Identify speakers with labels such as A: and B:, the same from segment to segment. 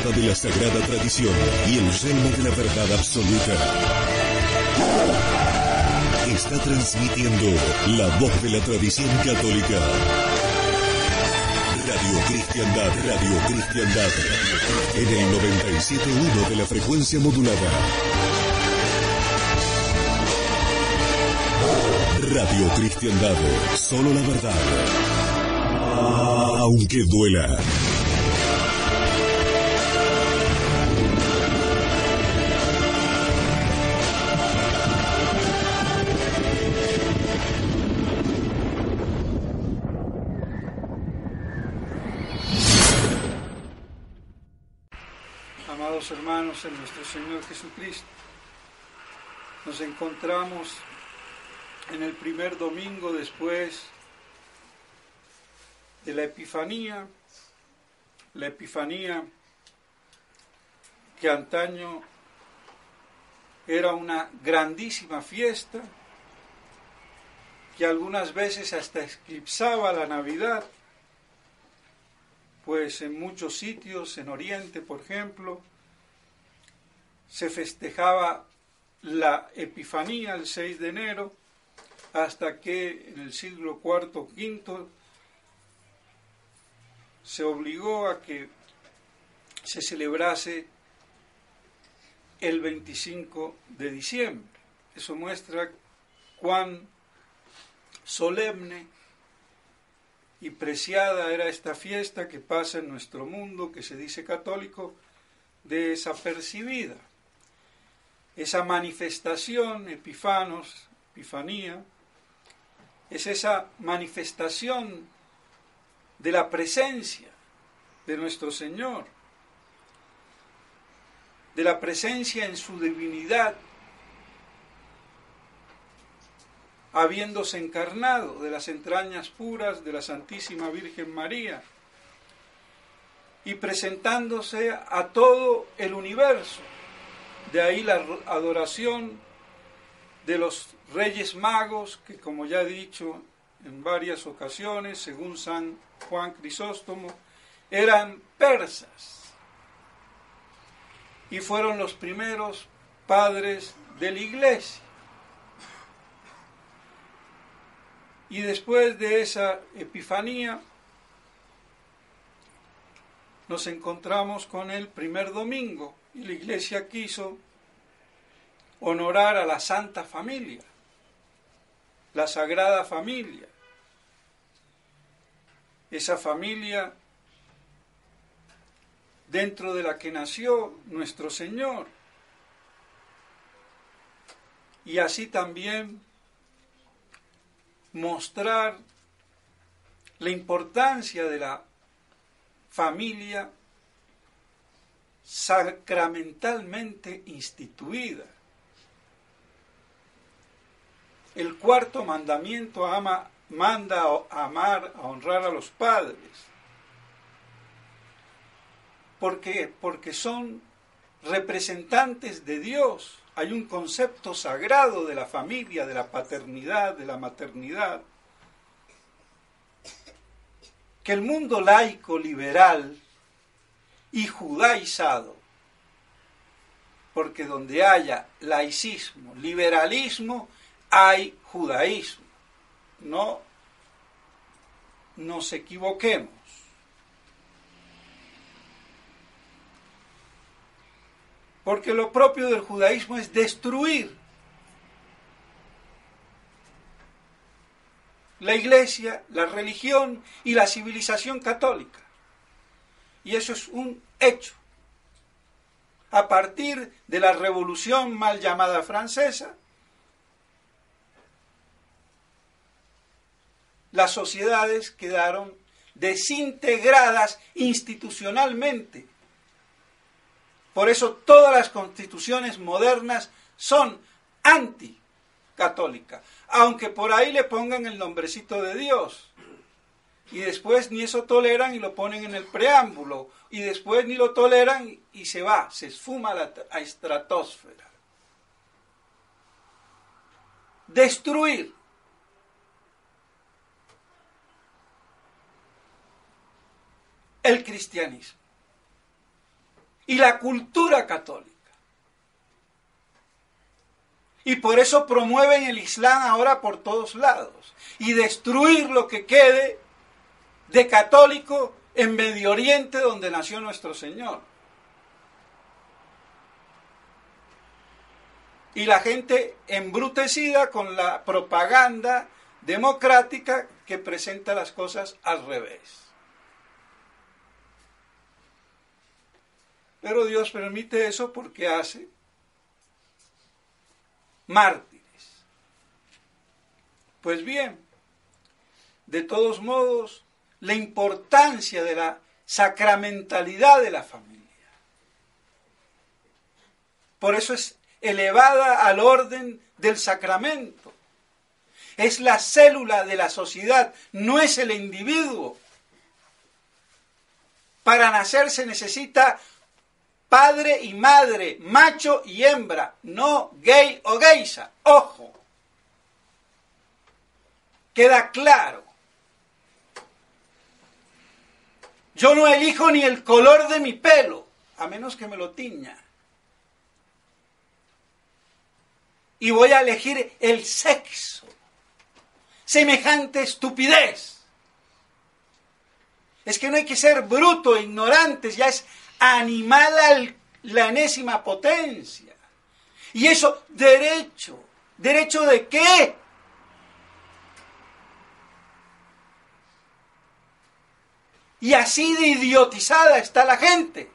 A: espada de la sagrada tradición y el yelmo de la verdad absoluta. Está transmitiendo la voz de la tradición católica. Radio Cristiandad, en el 97.1 de la frecuencia modulada. Radio Cristiandad, solo la verdad, aunque duela.
B: Amados hermanos en nuestro Señor Jesucristo, nos encontramos en el primer domingo después de la Epifanía que antaño era una grandísima fiesta, que algunas veces hasta eclipsaba la Navidad, pues en muchos sitios, en Oriente por ejemplo, se festejaba la Epifanía el 6 de enero, hasta que en el siglo IV o V se obligó a que se celebrase el 25 de diciembre. Eso muestra cuán solemne y preciada era esta fiesta que pasa en nuestro mundo, que se dice católico, desapercibida. Esa manifestación, epifanía, es esa manifestación de la presencia de nuestro Señor, de la presencia en su divinidad, habiéndose encarnado de las entrañas puras de la Santísima Virgen María y presentándose a todo el universo. De ahí la adoración de los Reyes Magos, que como ya he dicho en varias ocasiones, según San Juan Crisóstomo, eran persas y fueron los primeros padres de la Iglesia. Y después de esa Epifanía nos encontramos con el primer domingo y la Iglesia quiso honorar a la Santa Familia, la Sagrada Familia, esa familia dentro de la que nació nuestro Señor, y así también mostrar la importancia de la familia sacramentalmente instituida. El cuarto mandamiento manda a amar, a honrar a los padres. ¿Por qué? Porque son representantes de Dios. Hay un concepto sagrado de la familia, de la paternidad, de la maternidad, que el mundo laico, liberal y judaizado, porque donde haya laicismo, liberalismo, hay judaísmo. No nos equivoquemos. Porque lo propio del judaísmo es destruir la Iglesia, la religión y la civilización católica. Y eso es un hecho. A partir de la revolución mal llamada francesa, las sociedades quedaron desintegradas institucionalmente. Por eso todas las constituciones modernas son anticatólicas, aunque por ahí le pongan el nombrecito de Dios. Y después ni eso toleran y lo ponen en el preámbulo. Y después ni lo toleran y se va, se esfuma a la estratosfera. Destruir el cristianismo. y la cultura católica. Y por eso promueven el Islam ahora por todos lados. Y destruir lo que quede de católico en Medio Oriente, donde nació nuestro Señor. Y la gente embrutecida con la propaganda democrática que presenta las cosas al revés. Pero Dios permite eso porque hace mártires. Pues bien, de todos modos, la importancia de la sacramentalidad de la familia. Por eso es elevada al orden del sacramento. Es la célula de la sociedad, no es el individuo. Para nacer se necesita padre y madre, macho y hembra, no gay o geisha. Ojo. Queda claro. Yo no elijo ni el color de mi pelo, a menos que me lo tiña. Y voy a elegir el sexo. Semejante estupidez. Es que no hay que ser bruto, ignorantes, ya es animal la enésima potencia. Y eso, derecho. ¿Derecho de qué? Y así de idiotizada está la gente.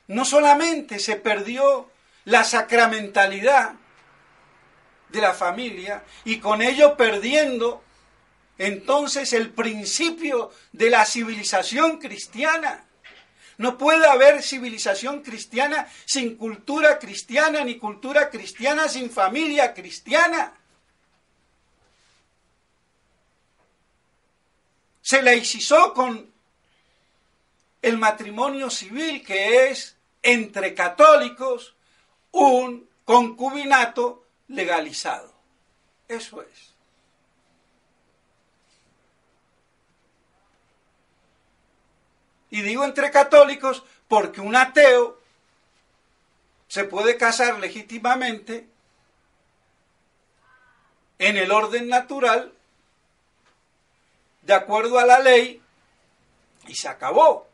B: No solamente se perdió la sacramentalidad de la familia y con ello perdiendo entonces el principio de la civilización cristiana. No puede haber civilización cristiana sin cultura cristiana, ni cultura cristiana sin familia cristiana. Se laicizó con el matrimonio civil, que es entre católicos un concubinato legalizado. Eso es. Y digo entre católicos porque un ateo se puede casar legítimamente en el orden natural, de acuerdo a la ley, y se acabó.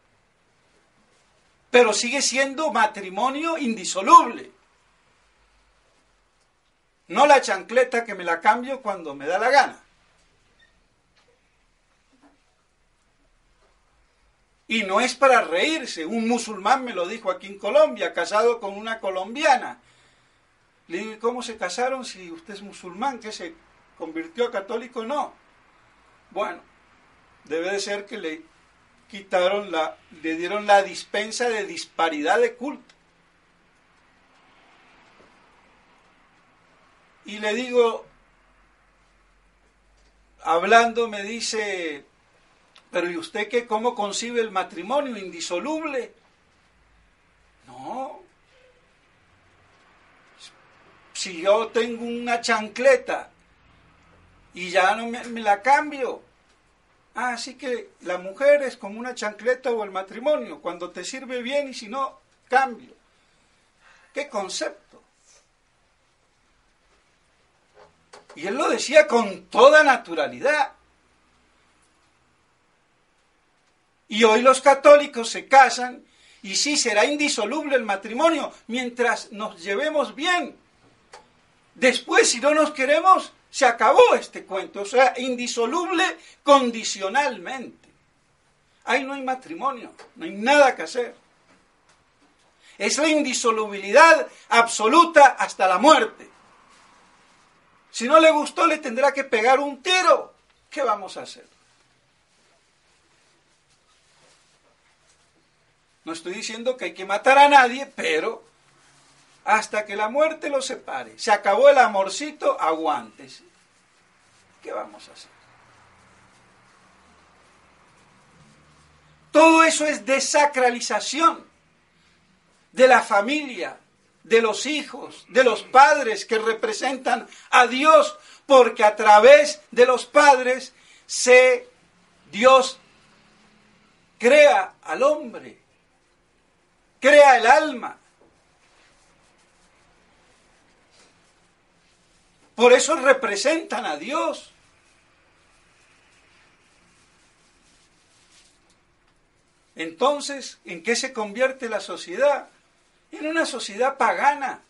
B: Pero sigue siendo matrimonio indisoluble. No la chancleta que me la cambio cuando me da la gana. Y no es para reírse. Un musulmán me lo dijo aquí en Colombia, casado con una colombiana. Le digo, ¿y cómo se casaron si usted es musulmán? ¿Que se convirtió a católico? No. Bueno, debe de ser que le dieron la dispensa de disparidad de culto. Y le digo, hablando, me dice, pero ¿y usted qué? ¿Cómo concibe el matrimonio indisoluble? No. Si yo tengo una chancleta y ya no me la cambio. Ah, así que la mujer es como una chancleta o el matrimonio, cuando te sirve bien y si no, cambio. ¿Qué concepto? Y él lo decía con toda naturalidad. Y hoy los católicos se casan y sí, será indisoluble el matrimonio mientras nos llevemos bien. Después, si no nos queremos, se acabó este cuento, o sea, indisoluble condicionalmente. Ahí no hay matrimonio, no hay nada que hacer. Es la indisolubilidad absoluta hasta la muerte. Si no le gustó, le tendrá que pegar un tiro. ¿Qué vamos a hacer? No estoy diciendo que hay que matar a nadie, pero hasta que la muerte los separe. Se acabó el amorcito, aguántese. ¿Qué vamos a hacer? Todo eso es desacralización de la familia, de los hijos, de los padres que representan a Dios, porque a través de los padres Dios crea al hombre, crea el alma. Por eso representan a Dios. Entonces, ¿en qué se convierte la sociedad? En una sociedad pagana.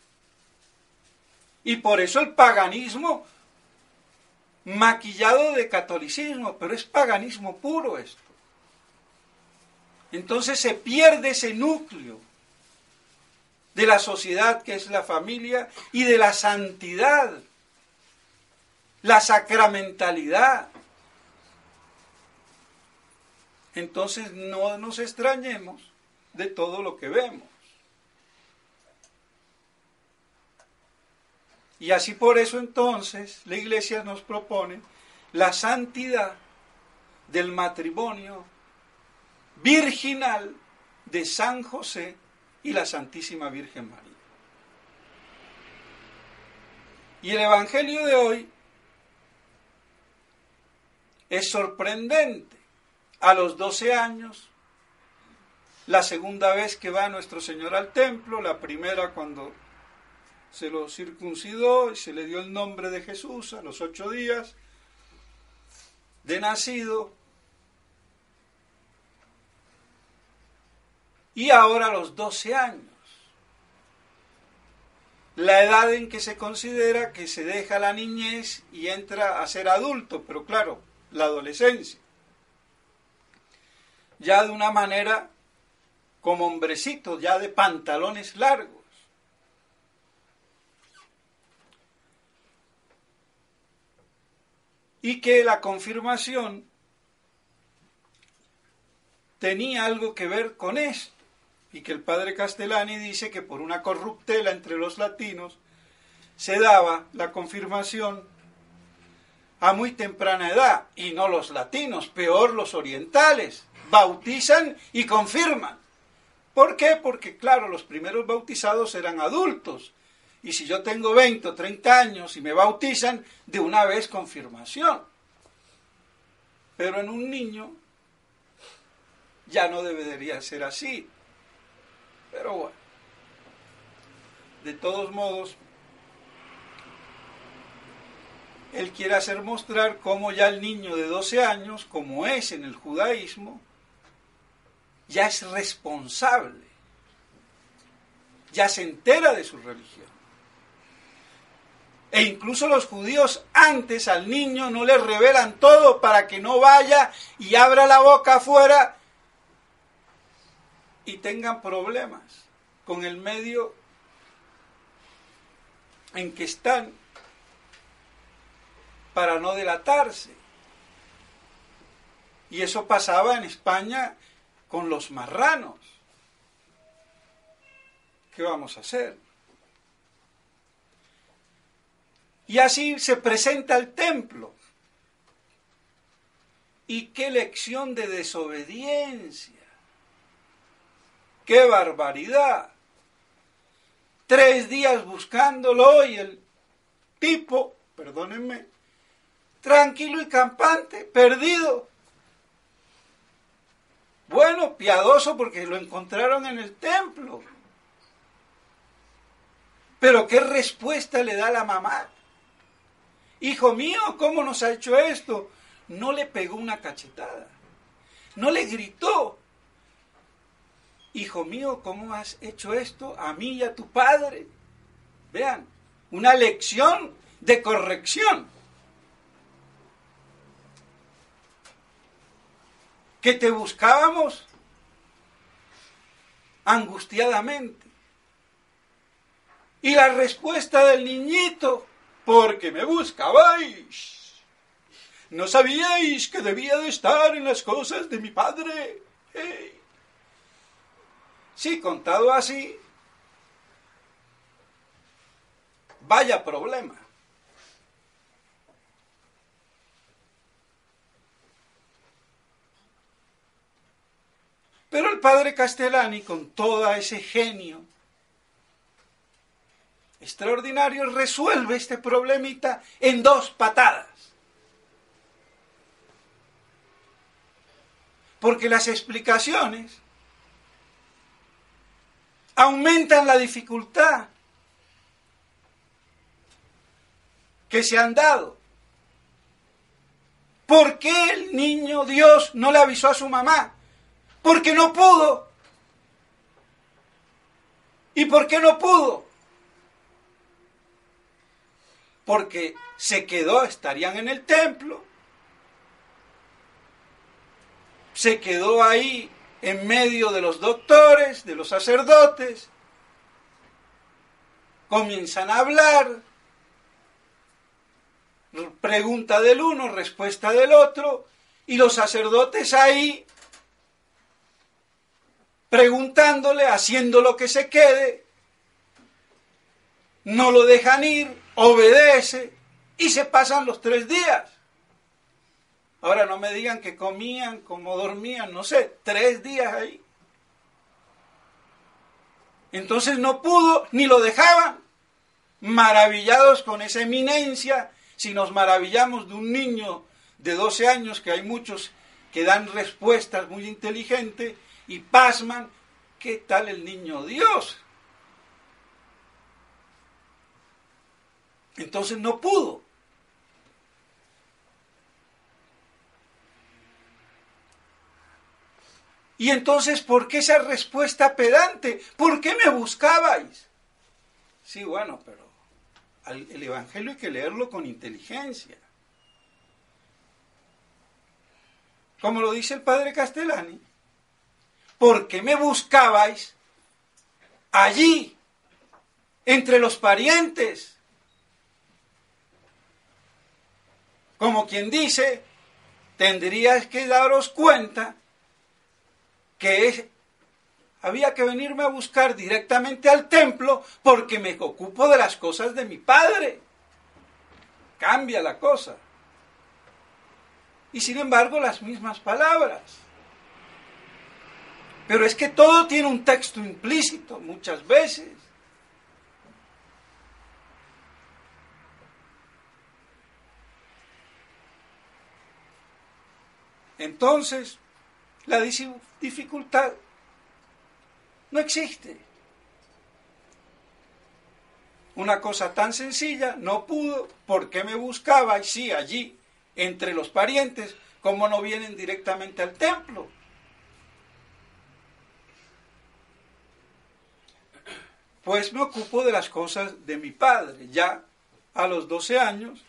B: Y por eso el paganismo maquillado de catolicismo, pero es paganismo puro esto. Entonces se pierde ese núcleo de la sociedad que es la familia y de la santidad, la sacramentalidad. Entonces no nos extrañemos de todo lo que vemos. Y así por eso entonces la Iglesia nos propone la santidad del matrimonio virginal de San José y la Santísima Virgen María. Y el Evangelio de hoy es sorprendente. A los 12 años, la segunda vez que va nuestro Señor al templo, la primera cuando se lo circuncidó y se le dio el nombre de Jesús a los 8 días de nacido, y ahora a los 12 años, la edad en que se considera que se deja la niñez y entra a ser adulto, pero claro, la adolescencia, ya de una manera como hombrecito, ya de pantalones largos. Y que la confirmación tenía algo que ver con esto, y que el padre Castellani dice que por una corruptela entre los latinos se daba la confirmación a muy temprana edad, y no los latinos, peor los orientales, bautizan y confirman. ¿Por qué? Porque claro, los primeros bautizados eran adultos, y si yo tengo 20 o 30 años y me bautizan, de una vez confirmación. Pero en un niño ya no debería ser así. Pero bueno, de todos modos, él quiere hacer mostrar cómo ya el niño de 12 años, como es en el judaísmo, ya es responsable, ya se entera de su religión. E incluso los judíos antes al niño no le revelan todo para que no vaya y abra la boca afuera y tengan problemas con el medio en que están para no delatarse. Y eso pasaba en España con los marranos. ¿Qué vamos a hacer? Y así se presenta el templo. Y qué lección de desobediencia. ¡Qué barbaridad! 3 días buscándolo y el tipo, perdónenme, tranquilo y campante, perdido. Bueno, piadoso porque lo encontraron en el templo. Pero ¿qué respuesta le da la mamá? Hijo mío, ¿cómo nos ha hecho esto? No le pegó una cachetada. No le gritó. Hijo mío, ¿cómo has hecho esto a mí y a tu padre? Vean, una lección de corrección. Que te buscábamos angustiadamente. Y la respuesta del niñito, porque me buscabais. ¿No sabíais que debía de estar en las cosas de mi padre? Sí, contado así, vaya problema. Pero el padre Castellani, con todo ese genio extraordinario, resuelve este problemita en 2 patadas. Porque las explicaciones aumentan la dificultad que se han dado. ¿Por qué el niño Dios no le avisó a su mamá? Porque no pudo. ¿Y por qué no pudo? Porque se quedó, estarían en el templo, se quedó ahí en medio de los doctores, de los sacerdotes, comienzan a hablar, pregunta del uno, respuesta del otro, y los sacerdotes ahí preguntándole, haciendo lo que se quede, no lo dejan ir, obedece, y se pasan los 3 días. Ahora no me digan que comían, cómo dormían, no sé, 3 días ahí. Entonces no pudo, ni lo dejaban. Maravillados con esa eminencia, si nos maravillamos de un niño de 12 años, que hay muchos que dan respuestas muy inteligentes y pasman, ¿qué tal el niño Dios? Entonces no pudo. Y entonces, ¿por qué esa respuesta pedante? ¿Por qué me buscabais? Sí, bueno, pero el Evangelio hay que leerlo con inteligencia. Como lo dice el padre Castellani, ¿por qué me buscabais allí, entre los parientes? Como quien dice, tendríais que daros cuenta que había que venirme a buscar directamente al templo porque me ocupo de las cosas de mi padre. Cambia la cosa. Y sin embargo, las mismas palabras. Pero es que todo tiene un texto implícito muchas veces. Entonces, la dificultad no existe. Una cosa tan sencilla, no pudo, ¿por qué me buscaba? Y sí, allí, entre los parientes, ¿cómo no vienen directamente al templo? Pues me ocupo de las cosas de mi padre. Ya a los 12 años,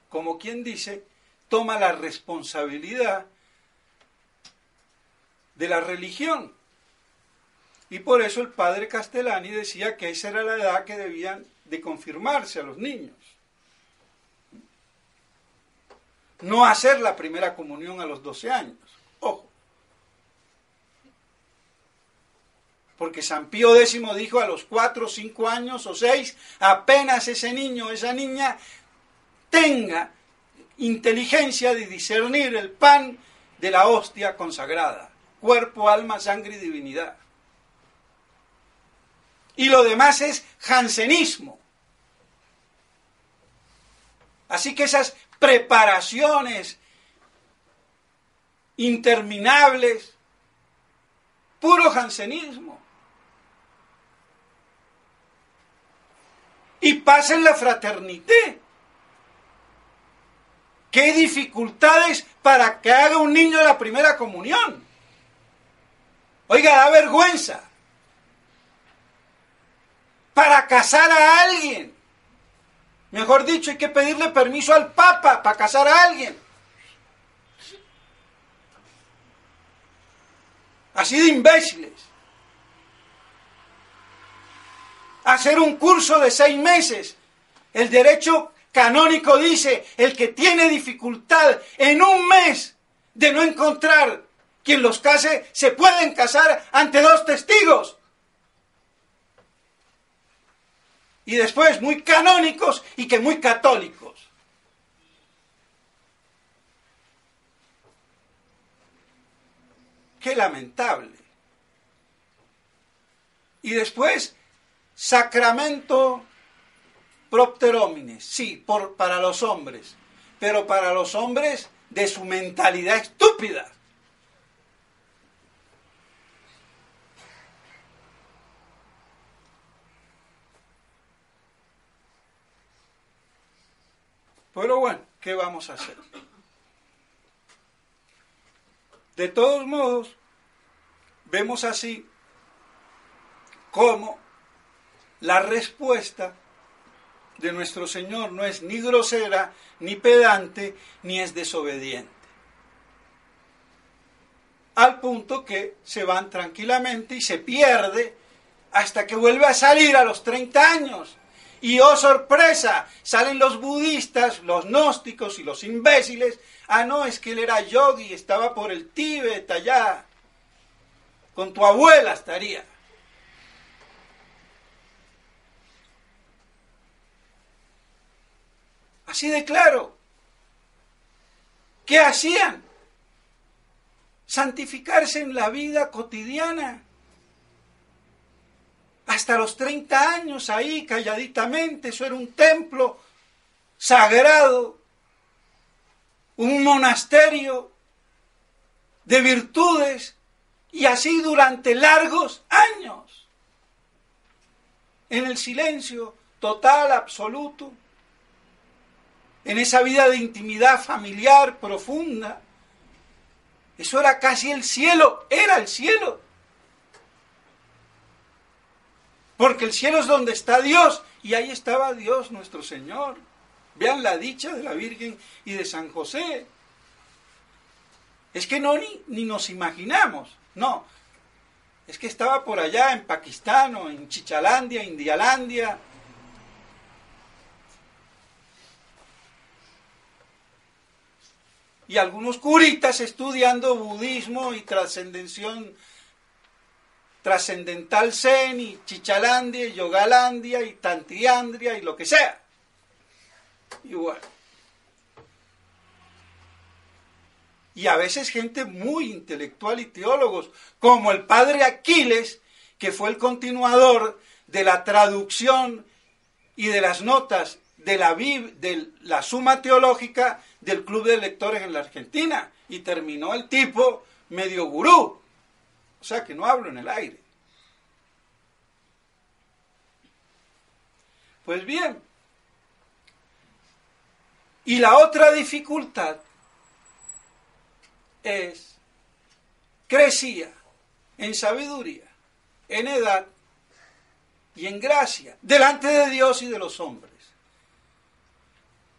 B: como quien dice, toma la responsabilidad de la religión. Y por eso el padre Castellani decía que esa era la edad que debían de confirmarse a los niños. No hacer la primera comunión a los 12 años. Ojo. Porque San Pío X dijo a los 4, 5 años o 6, apenas ese niño o esa niña tenga inteligencia de discernir el pan de la hostia consagrada. Cuerpo, alma, sangre y divinidad. Y lo demás es jansenismo. Así que esas preparaciones interminables, puro jansenismo. Y pasa en la fraternité. ¿Qué dificultades para que haga un niño la primera comunión? Oiga, da vergüenza. Para casar a alguien. Mejor dicho, hay que pedirle permiso al Papa para casar a alguien. Así de imbéciles. Hacer un curso de 6 meses. El derecho canónico dice, el que tiene dificultad en un mes de no encontrar quien los case, se pueden casar ante 2 testigos. Y después muy canónicos y que muy católicos. Qué lamentable. Y después, sacramento propter homines, sí, para los hombres, pero para los hombres de su mentalidad estúpida. Pero bueno, ¿qué vamos a hacer? De todos modos, vemos así cómo la respuesta de nuestro Señor no es ni grosera, ni pedante, ni es desobediente. Al punto que se van tranquilamente y se pierde hasta que vuelve a salir a los 30 años. Y oh sorpresa, salen los budistas, los gnósticos y los imbéciles. Ah, no, es que él era yogi, estaba por el Tíbet allá. Con tu abuela estaría. Así de claro. ¿Qué hacían? Santificarse en la vida cotidiana. Hasta los 30 años ahí, calladitamente, eso era un templo sagrado, un monasterio de virtudes, y así durante largos años, en el silencio total, absoluto, en esa vida de intimidad familiar profunda. Eso era casi el cielo, era el cielo. Porque el cielo es donde está Dios, y ahí estaba Dios nuestro Señor. Vean la dicha de la Virgen y de San José. Es que no ni nos imaginamos, no. Es que estaba por allá en Pakistán o en Chichalandia, Indialandia. Y algunos curitas estudiando budismo y trascendental zen y Chichalandia y Yogalandia y Tantriandria y lo que sea. Igual. Y a veces gente muy intelectual y teólogos, como el padre Aquiles, que fue el continuador de la traducción y de las notas de la Suma Teológica del Club de Lectores en la Argentina, y terminó el tipo medio gurú. O sea que no hablo en el aire. Pues bien, y la otra dificultad es, crecía en sabiduría, en edad y en gracia, delante de Dios y de los hombres.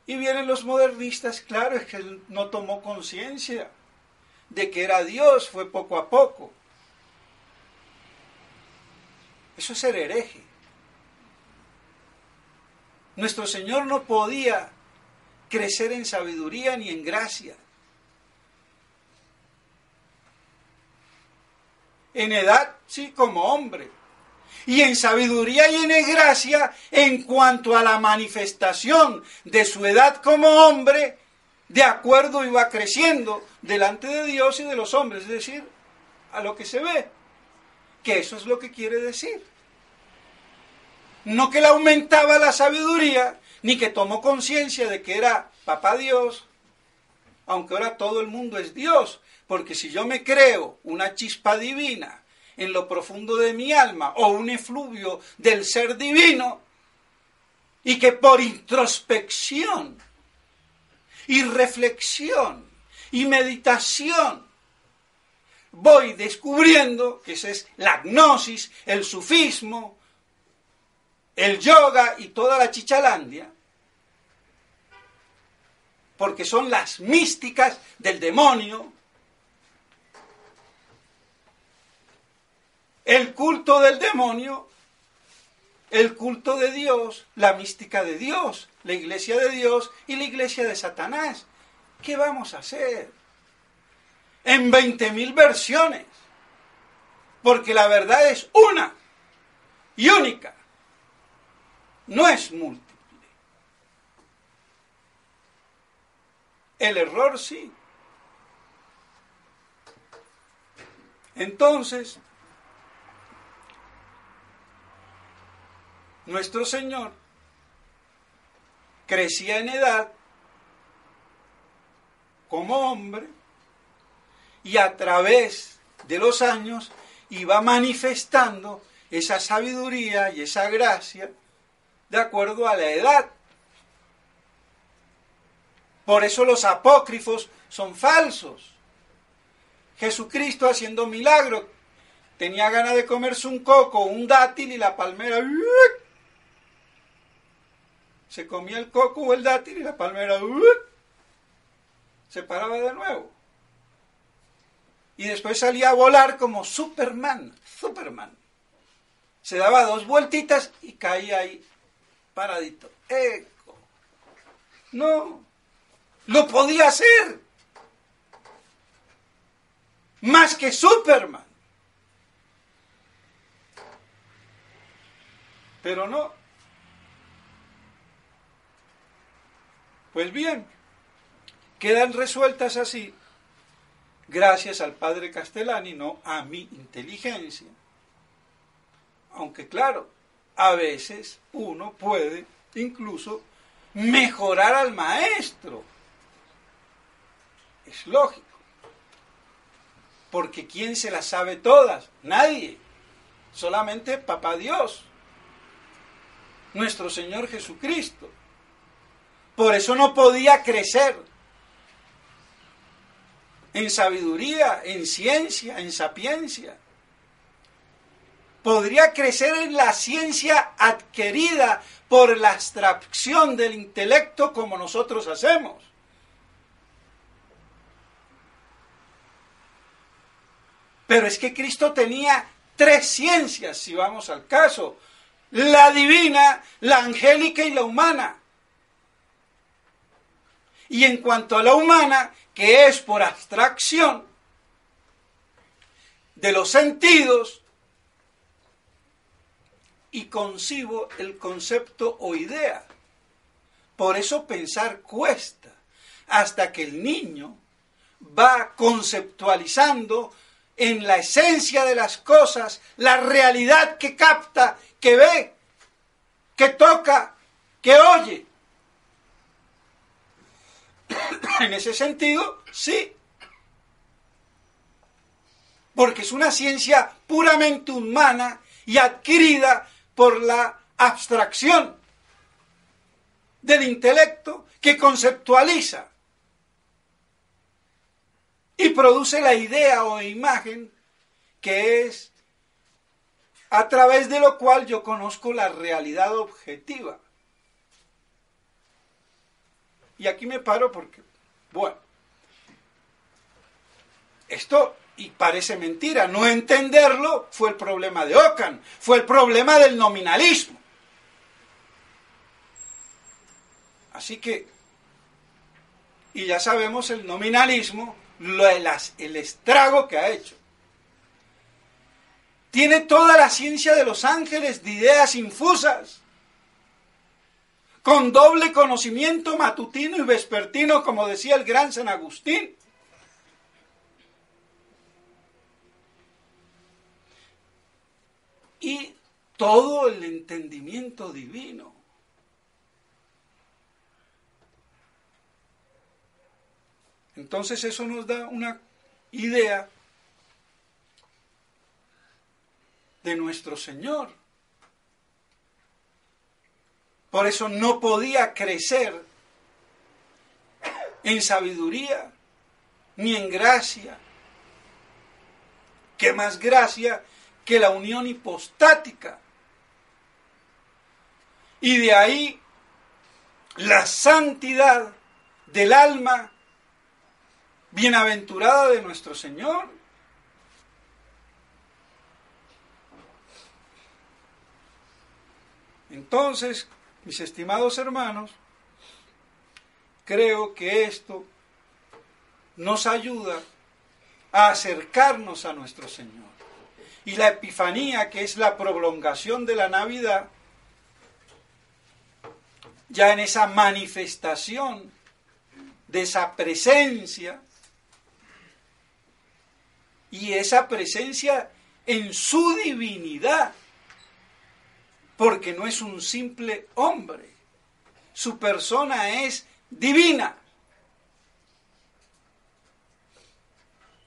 B: Y vienen los modernistas, claro, es que él no tomó conciencia de que era Dios, fue poco a poco. Eso es ser hereje. Nuestro Señor no podía crecer en sabiduría ni en gracia. En edad, sí, como hombre. Y en sabiduría y en gracia en cuanto a la manifestación de su edad como hombre, de acuerdo iba creciendo delante de Dios y de los hombres, es decir, a lo que se ve. Que eso es lo que quiere decir. No que le aumentaba la sabiduría, ni que tomó conciencia de que era papá Dios, aunque ahora todo el mundo es Dios, porque si yo me creo una chispa divina en lo profundo de mi alma, o un efluvio del ser divino, y que por introspección, y reflexión, y meditación, voy descubriendo que esa es la gnosis, el sufismo, el yoga y toda la chichalandia, porque son las místicas del demonio, el culto del demonio, el culto de Dios, la mística de Dios, la iglesia de Dios y la iglesia de Satanás. ¿Qué vamos a hacer? En 20.000 versiones, porque la verdad es una y única, no es múltiple. El error sí. Entonces, nuestro Señor crecía en edad como hombre y a través de los años iba manifestando esa sabiduría y esa gracia de acuerdo a la edad. Por eso los apócrifos son falsos. Jesucristo haciendo milagros, tenía ganas de comerse un coco, un dátil y la palmera. Se comía el coco o el dátil y la palmera se paraba de nuevo. Y después salía a volar como Superman. Se daba 2 vueltitas y caía ahí paradito. ¡Eco! No, lo podía hacer. Más que Superman. Pero no. Pues bien, quedan resueltas así, gracias al padre Castellani, no a mi inteligencia. Aunque claro, a veces uno puede incluso mejorar al maestro. Es lógico. Porque ¿quién se las sabe todas? Nadie. Solamente Papá Dios. Nuestro Señor Jesucristo. Por eso no podía crecer en sabiduría, en ciencia, en sapiencia. Podría crecer en la ciencia adquirida por la abstracción del intelecto como nosotros hacemos. Pero es que Cristo tenía 3 ciencias, si vamos al caso: la divina, la angélica y la humana. Y en cuanto a la humana, que es por abstracción de los sentidos, y concibo el concepto o idea. Por eso pensar cuesta, hasta que el niño va conceptualizando en la esencia de las cosas la realidad que capta, que ve, que toca, que oye. En ese sentido, sí. Porque es una ciencia puramente humana y adquirida por la abstracción del intelecto que conceptualiza y produce la idea o imagen que es a través de lo cual yo conozco la realidad objetiva. Y aquí me paro porque, bueno, esto, y parece mentira, no entenderlo fue el problema de Ockham, fue el problema del nominalismo. Así que, y ya sabemos el nominalismo, el estrago que ha hecho. Tiene toda la ciencia de los ángeles de ideas infusas, con doble conocimiento matutino y vespertino, como decía el gran San Agustín. Y todo el entendimiento divino. Entonces eso nos da una idea de nuestro Señor. Por eso no podía crecer en sabiduría ni en gracia. ¿Qué más gracia que la unión hipostática? Y de ahí la santidad del alma bienaventurada de nuestro Señor. Entonces, mis estimados hermanos, creo que esto nos ayuda a acercarnos a nuestro Señor. Y la Epifanía, que es la prolongación de la Navidad, ya en esa manifestación de esa presencia, y esa presencia en su divinidad, porque no es un simple hombre, su persona es divina.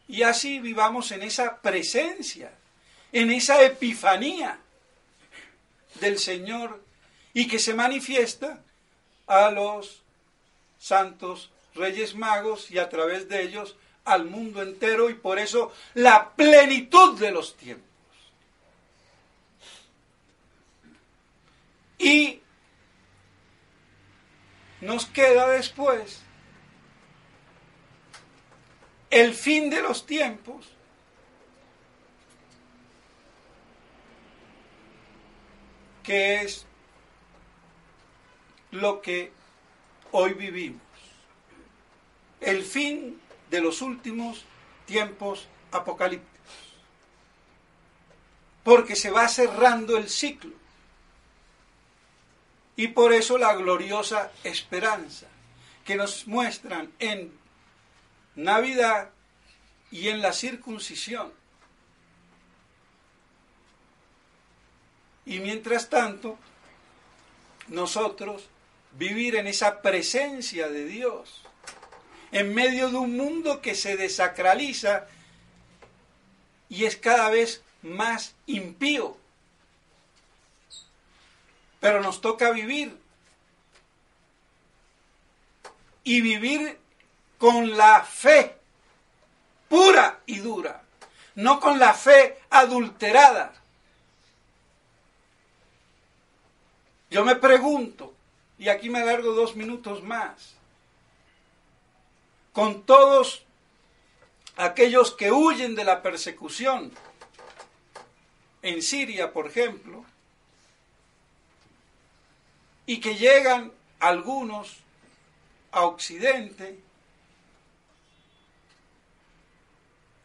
B: Y así vivamos en esa presencia, en esa epifanía del Señor, y que se manifiesta a los santos Reyes Magos y a través de ellos al mundo entero, y por eso la plenitud de los tiempos. Y nos queda después el fin de los tiempos, que es lo que hoy vivimos. El fin de los últimos tiempos apocalípticos. Porque se va cerrando el ciclo. Y por eso la gloriosa esperanza que nos muestran en Navidad y en la circuncisión. Y mientras tanto, nosotros vivir en esa presencia de Dios, en medio de un mundo que se desacraliza y es cada vez más impío. Pero nos toca vivir. Y vivir con la fe pura y dura, no con la fe adulterada. Yo me pregunto, y aquí me alargo 2 minutos más, con todos aquellos que huyen de la persecución, en Siria, por ejemplo, y que llegan algunos a Occidente,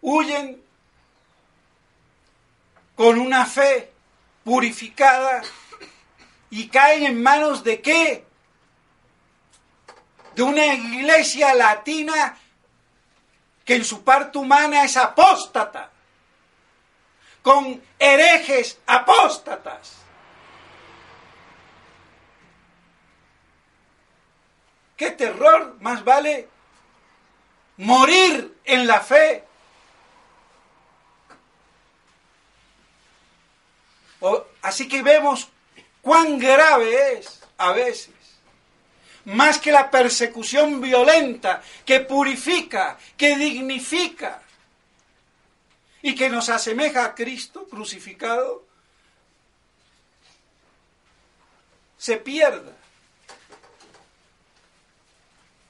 B: huyen con una fe purificada y caen en manos ¿de qué? De una iglesia latina que en su parte humana es apóstata, con herejes apóstatas. ¡Qué terror! Más vale morir en la fe. Así que vemos cuán grave es a veces, más que la persecución violenta que purifica, que dignifica y que nos asemeja a Cristo crucificado, se pierda.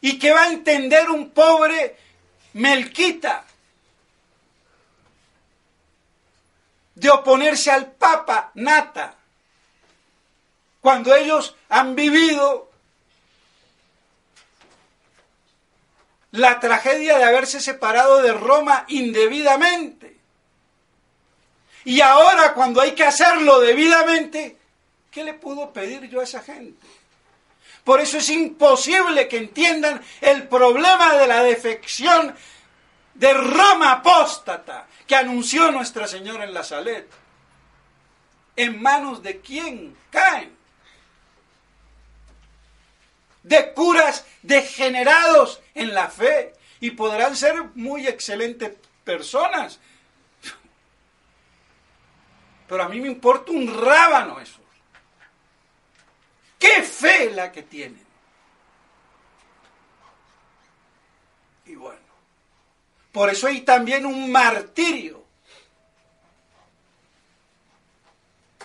B: ¿Y qué va a entender un pobre melquita de oponerse al Papa Nata, cuando ellos han vivido la tragedia de haberse separado de Roma indebidamente? Y ahora, cuando hay que hacerlo debidamente, ¿qué le puedo pedir yo a esa gente? Por eso es imposible que entiendan el problema de la defección de Roma apóstata que anunció Nuestra Señora en la Saleta. ¿En manos de quién caen? De curas degenerados en la fe, y podrán ser muy excelentes personas, pero a mí me importa un rábano eso. ¡Qué fe la que tienen! Y bueno, por eso hay también un martirio,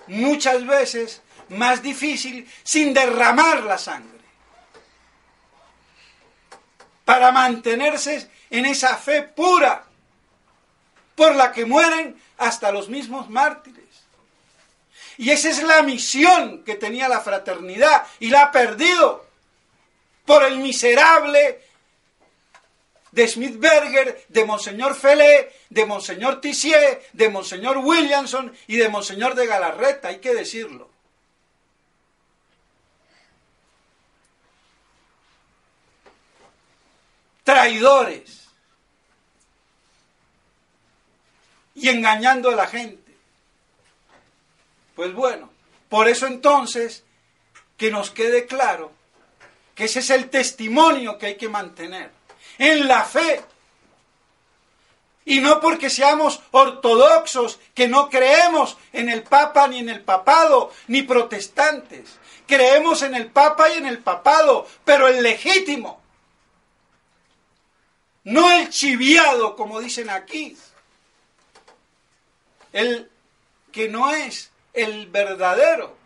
B: muchas veces más difícil, sin derramar la sangre, para mantenerse en esa fe pura, por la que mueren hasta los mismos mártires. Y esa es la misión que tenía la fraternidad, y la ha perdido por el miserable de Smithberger, de Monseñor Felé, de Monseñor Tissier, de Monseñor Williamson y de Monseñor de Galarreta, hay que decirlo. Traidores y engañando a la gente. Pues bueno, por eso entonces que nos quede claro que ese es el testimonio que hay que mantener en la fe, y no porque seamos ortodoxos, que no creemos en el Papa ni en el papado, ni protestantes. Creemos en el Papa y en el papado, pero el legítimo, no el chiviado, como dicen aquí, el que no es el verdadero,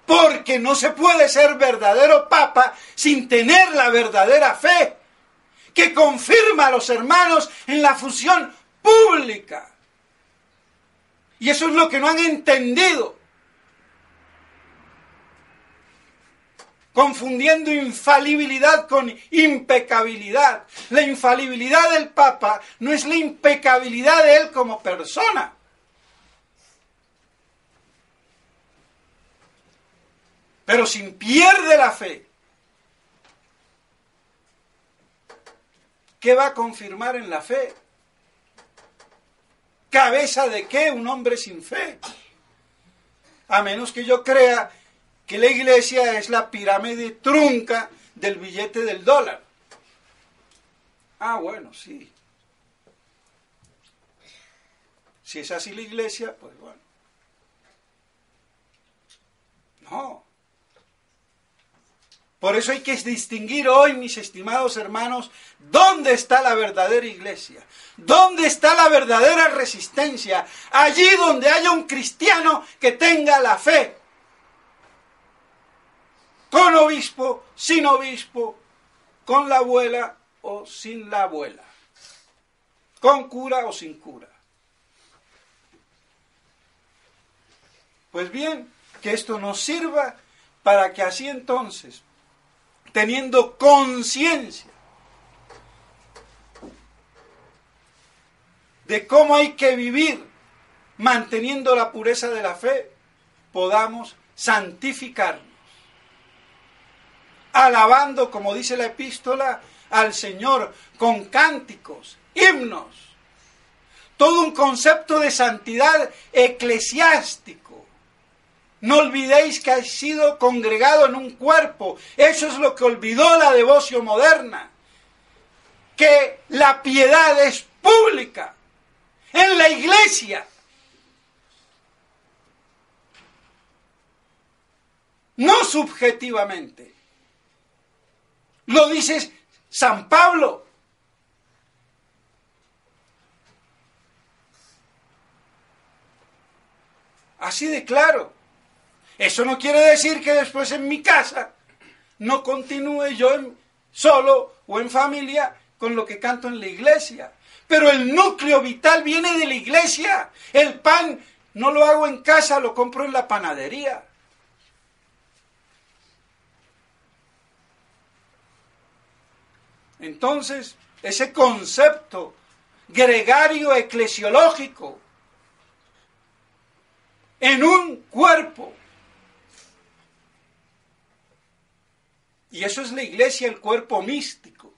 B: porque no se puede ser verdadero papa sin tener la verdadera fe, que confirma a los hermanos en la función pública. Y eso es lo que no han entendido, confundiendo infalibilidad con impecabilidad. La infalibilidad del Papa no es la impecabilidad de él como persona. Pero si pierde la fe, ¿qué va a confirmar en la fe? ¿Cabeza de qué un hombre sin fe? A menos que yo crea que la iglesia es la pirámide trunca del billete del dólar. Ah, bueno, sí. Si es así la iglesia, pues bueno. No. Por eso hay que distinguir hoy, mis estimados hermanos, dónde está la verdadera iglesia, dónde está la verdadera resistencia, allí donde haya un cristiano que tenga la fe, con obispo, sin obispo, con la abuela o sin la abuela, con cura o sin cura. Pues bien, que esto nos sirva para que así entonces, teniendo conciencia de cómo hay que vivir manteniendo la pureza de la fe, podamos santificarnos, alabando, como dice la epístola, al Señor con cánticos, himnos, todo un concepto de santidad eclesiástico. No olvidéis que habéis sido congregado en un cuerpo. Eso es lo que olvidó la devoción moderna. Que la piedad es pública. En la iglesia. No subjetivamente. Lo dice San Pablo. Así de claro. Eso no quiere decir que después en mi casa no continúe yo solo o en familia con lo que canto en la iglesia. Pero el núcleo vital viene de la iglesia. El pan no lo hago en casa, lo compro en la panadería. Entonces, ese concepto gregario eclesiológico en un cuerpo. Y eso es la iglesia, el cuerpo místico.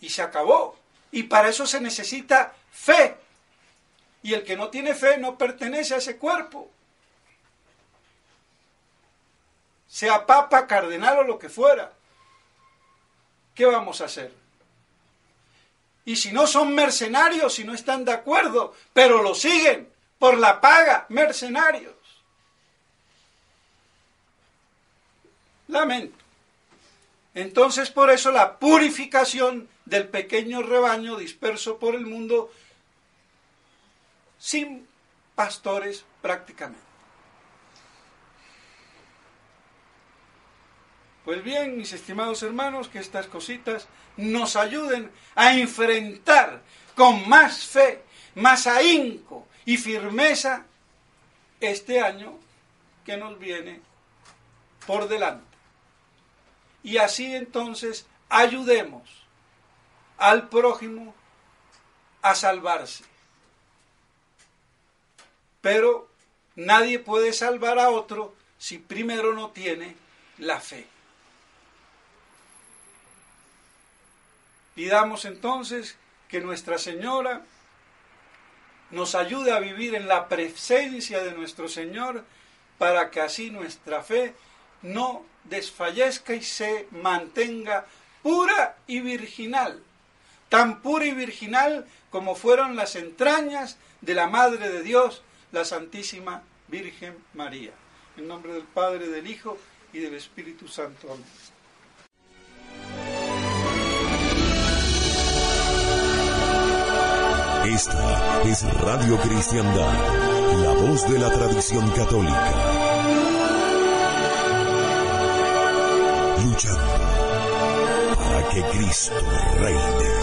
B: Y se acabó. Y para eso se necesita fe. Y el que no tiene fe no pertenece a ese cuerpo. Sea papa, cardenal o lo que fuera. ¿Qué vamos a hacer? Y si no son mercenarios, si no están de acuerdo, pero lo siguen por la paga, mercenarios. Lamento. Entonces, por eso la purificación del pequeño rebaño disperso por el mundo sin pastores prácticamente. Pues bien, mis estimados hermanos, que estas cositas nos ayuden a enfrentar con más fe, más ahínco y firmeza este año que nos viene por delante. Y así entonces ayudemos al prójimo a salvarse. Pero nadie puede salvar a otro si primero no tiene la fe. Pidamos entonces que Nuestra Señora nos ayude a vivir en la presencia de nuestro Señor para que así nuestra fe no desfallezca y se mantenga pura y virginal, tan pura y virginal como fueron las entrañas de la Madre de Dios, la Santísima Virgen María. En nombre del Padre, del Hijo y del Espíritu Santo. Amén.
A: Esta es Radio Cristiandad, la voz de la tradición católica. Luchando para que Cristo reine.